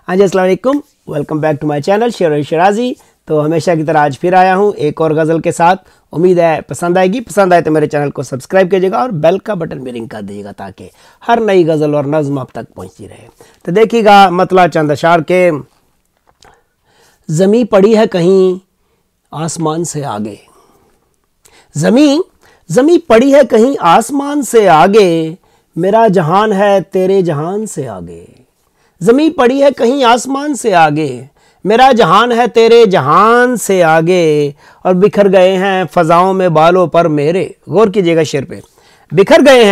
हाँ जी, अस्सलाम वालेकुम। Welcome back to my channel Sher Shirazi. तो हमेशा की तरह आज फिर आया हूँ एक और गज़ल के साथ। उम्मीद है पसंद आएगी। पसंद आए तो मेरे चैनल को सब्सक्राइब कीजिएगा और बेल का बटन भी रिंग कर दीजिएगा ताकि हर नई गज़ल और नज़्म आप तक पहुँचती रहे। तो देखिएगा मतलब चंद अशार के। ज़मी पड़ी है कहीं आसमान से आगे, ज़मी पड़ी है कहीं आसमान से आगे, मेरा जहान है तेरे जहान से आगे। ज़मी पड़ी है कहीं आसमान से आगे, मेरा जहान है तेरे जहान से आगे। और बिखर गए हैं फ़ज़ाओं में बालों पर मेरे, गौर कीजिएगा शेर पे, बिखर गए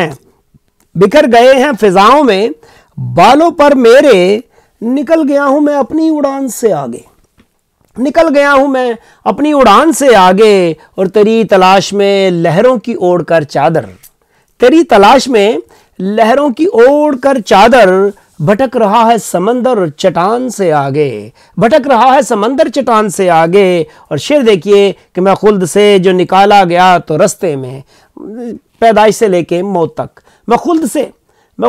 हैं फ़ज़ाओं में बालों पर मेरे, निकल गया हूँ मैं अपनी उड़ान से आगे, निकल गया हूँ मैं अपनी उड़ान से आगे। और तेरी तलाश में लहरों की ओढ़ कर चादर, तेरी तलाश में लहरों की ओढ़ कर चादर, भटक रहा है समंदर चट्टान से आगे, भटक रहा है समंदर चट्टान से आगे। और शेर देखिए कि मैं खुल्द से जो निकाला गया तो रास्ते में, पैदाइश से लेके मौत तक, मैं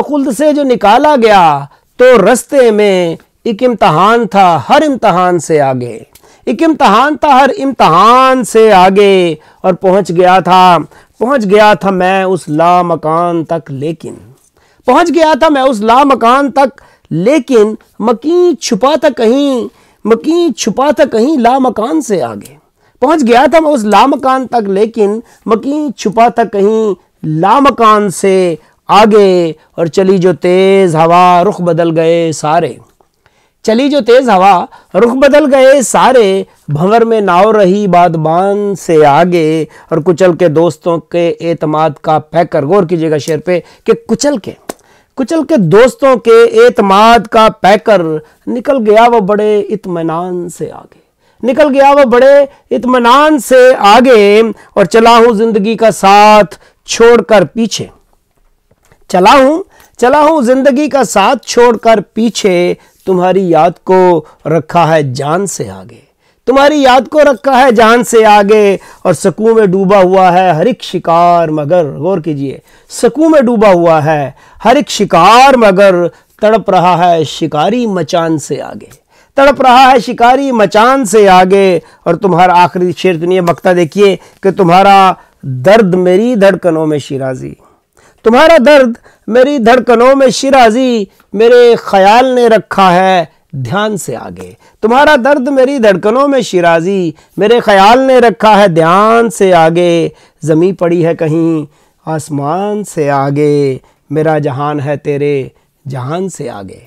खुल्द से जो निकाला गया तो रास्ते में, एक इम्तहान था हर इम्तहान से आगे, एक इम्तहान था हर इम्तहान से आगे। और पहुंच गया था मैं उस लामकान तक, लेकिन पहुंच गया था मैं उस लामकान तक, लेकिन मकीन छुपा था कहीं लामकान से आगे। पहुंच गया था मैं उस लामकान तक, लेकिन मकीन छुपा था कहीं लामकान से आगे। और चली जो तेज हवा रुख बदल गए सारे, चली जो तेज हवा रुख बदल गए सारे, भंवर में नाव रही बादबान से आगे। और कुचल के दोस्तों के एतमाद का पैकर, गौर कीजिएगा शेर पे, कि कुचल के दोस्तों के एतमाद का पैकर, निकल गया वो बड़े इत्मीनान से आगे, निकल गया वो बड़े इत्मीनान से आगे। और चला हूँ जिंदगी का साथ छोड़कर पीछे, चला हूँ जिंदगी का साथ छोड़कर पीछे, तुम्हारी याद को रखा है जान से आगे, तुम्हारी याद को रखा है जान से आगे। और सकूं में डूबा हुआ है हर एक शिकार मगर, गौर कीजिए, सकूं में डूबा हुआ है हर एक शिकार मगर, तड़प रहा है शिकारी मचान से आगे, तड़प रहा है शिकारी मचान से आगे। और तुम्हारा आखिरी शेर सुनिए, बख्ता देखिए कि तुम्हारा दर्द मेरी धड़कनों में शिराजी, तुम्हारा दर्द मेरी धड़कनों में शिराजी, मेरे ख्याल ने रखा है ध्यान से आगे, तुम्हारा दर्द मेरी धड़कनों में शिराजी, मेरे ख्याल ने रखा है ध्यान से आगे। ज़मी पड़ी है कहीं आसमान से आगे, मेरा जहान है तेरे जहान से आगे।